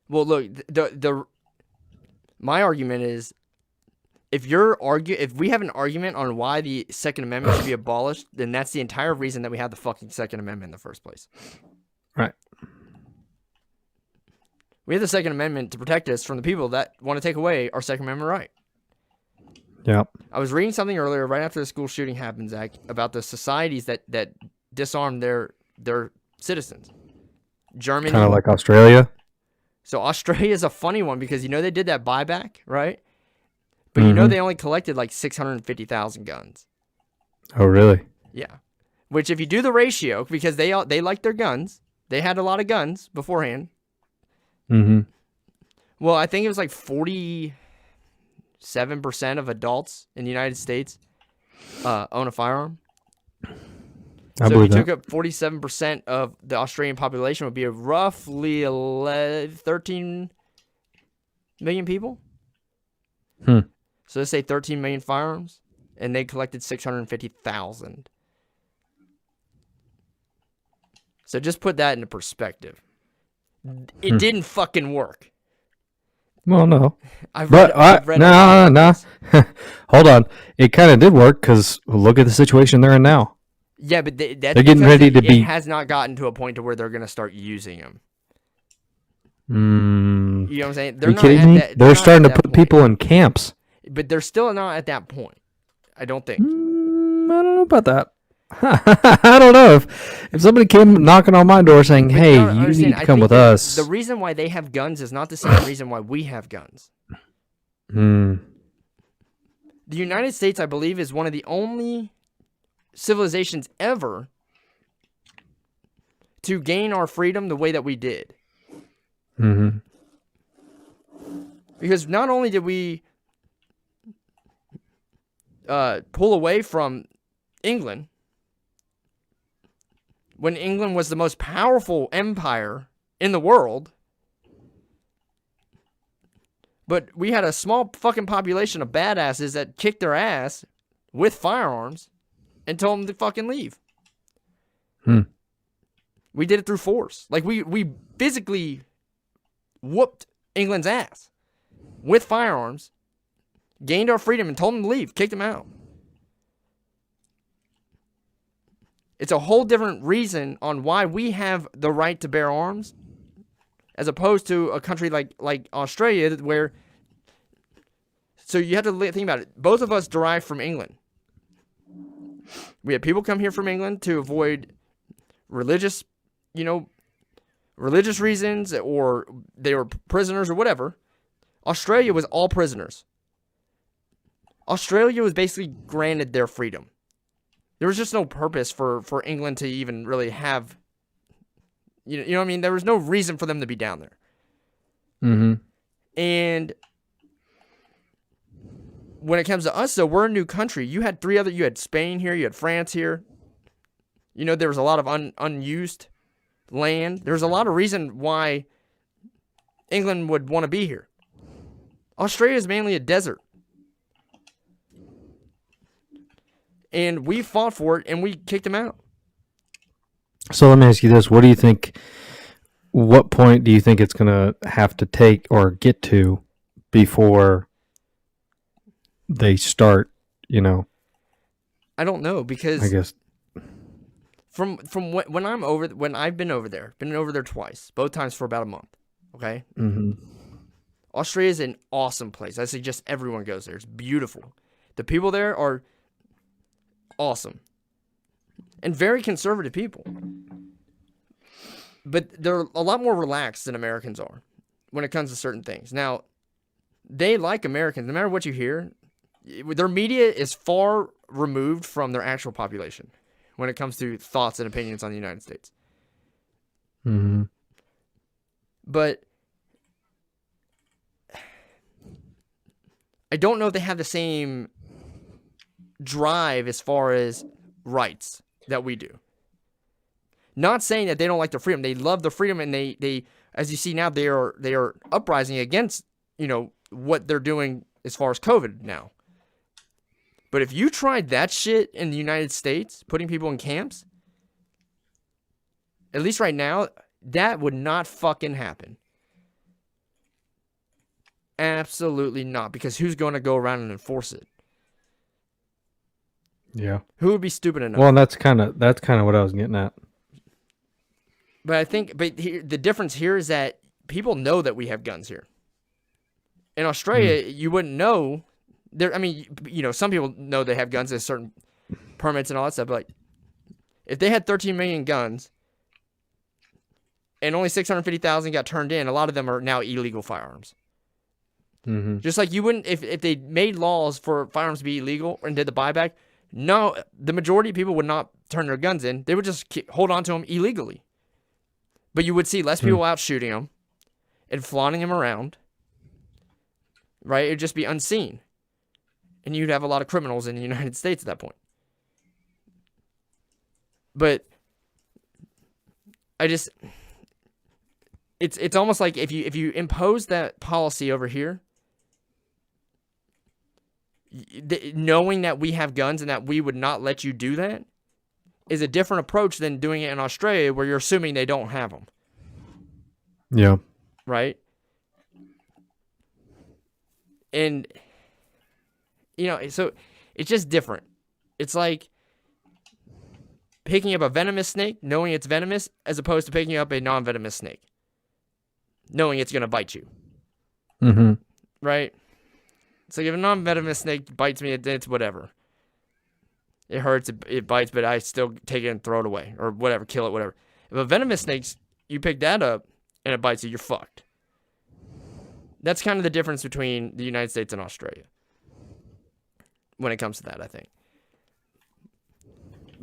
Well, look, my argument is if we have an argument on why the Second Amendment should be abolished, then that's the entire reason that we have the fucking Second Amendment in the first place. Right. We have the Second Amendment to protect us from the people that want to take away our Second Amendment right. Yep. I was reading something earlier, right after the school shooting happened, Zach, about the societies that disarm their citizens. Germany. Kind of like Australia. So Australia is a funny one because they did that buyback, right? But they only collected like 650,000 guns. Oh, really? Yeah. Which if you do the ratio, because they like their guns, they had a lot of guns beforehand. Mm-hmm. Well, I think it was like 47% of adults in the United States own a firearm. So if you took up 47% of the Australian population, it would be roughly 13 million people. So let's say 13 million firearms, and they collected 650,000. So just put that into perspective. It didn't fucking work. Well, no. I've read no. Hold on. It kind of did work because look at the situation they're in now. Yeah, but they're getting ready to be. It has not gotten to a point to where they're going to start using them. You know what I'm saying? Are you kidding me? They're starting to put people in camps. But they're still not at that point. I don't think. I don't know about that. I don't know if somebody came knocking on my door saying, "Hey, you need to come with us." The reason why they have guns is not the same reason why we have guns. The United States, I believe, is one of the only civilizations ever to gain our freedom the way that we did. Because not only did we pull away from England when England was the most powerful empire in the world, but we had a small fucking population of badasses that kicked their ass with firearms and told them to fucking leave. We did it through force. Like, we physically whooped England's ass with firearms, gained our freedom, and told them to leave, kicked them out. It's a whole different reason on why we have the right to bear arms as opposed to a country like Australia where... So you have to think about it. Both of us derived from England. We had people come here from England to avoid religious reasons, or they were prisoners or whatever. Australia was all prisoners. Australia was basically granted their freedom. There was just no purpose for England to even really have, you know what I mean? There was no reason for them to be down there. And when it comes to us, though, we're a new country. You had you had Spain here, you had France here. There was a lot of unused land. There's a lot of reason why England would want to be here. Australia is mainly a desert. And we fought for it, and we kicked them out. So let me ask you this. What do you think, what point do you think it's going to have to take or get to before they start, I don't know, because I guess from when I've been over there twice, both times for about a month. Okay. Australia is an awesome place. I suggest everyone goes there. It's beautiful. The people there are awesome and very conservative people, but they're a lot more relaxed than Americans are when it comes to certain things. Now, they like Americans. No matter what you hear, their media is far removed from their actual population when it comes to thoughts and opinions on the United States. But I don't know if they have the same drive as far as rights that we do. Not saying that they don't like their freedom. They love the freedom, and they as you see now, they are uprising against, what they're doing as far as COVID now. But if you tried that shit in the United States, putting people in camps, at least right now, that would not fucking happen. Absolutely not, because who's going to go around and enforce it? Yeah. Who would be stupid enough? Well, and that's kind of what I was getting at. But I think, the difference here is that people know that we have guns here. In Australia, you wouldn't know. I mean, some people know they have guns. There's certain permits and all that stuff. But like, if they had 13 million guns and only 650,000 got turned in, a lot of them are now illegal firearms. Mm-hmm. Just like you wouldn't, if they made laws for firearms to be illegal and did the buyback, no, the majority of people would not turn their guns in. They would just hold on to them illegally. But you would see less people out shooting them and flaunting them around, right? It would just be unseen. And you'd have a lot of criminals in the United States at that point. But it's almost like if you impose that policy over here, knowing that we have guns and that we would not let you do that is a different approach than doing it in Australia, where you're assuming they don't have them. Yeah. Right? And, so it's just different. It's like picking up a venomous snake, knowing it's venomous, as opposed to picking up a non-venomous snake, knowing it's going to bite you. Mm-hmm. Right? It's like if a non-venomous snake bites me, it's whatever. It hurts, it bites, but I still take it and throw it away, or whatever, kill it, whatever. If a venomous snake, you pick that up and it bites you, you're fucked. That's kind of the difference between the United States and Australia when it comes to that, I think.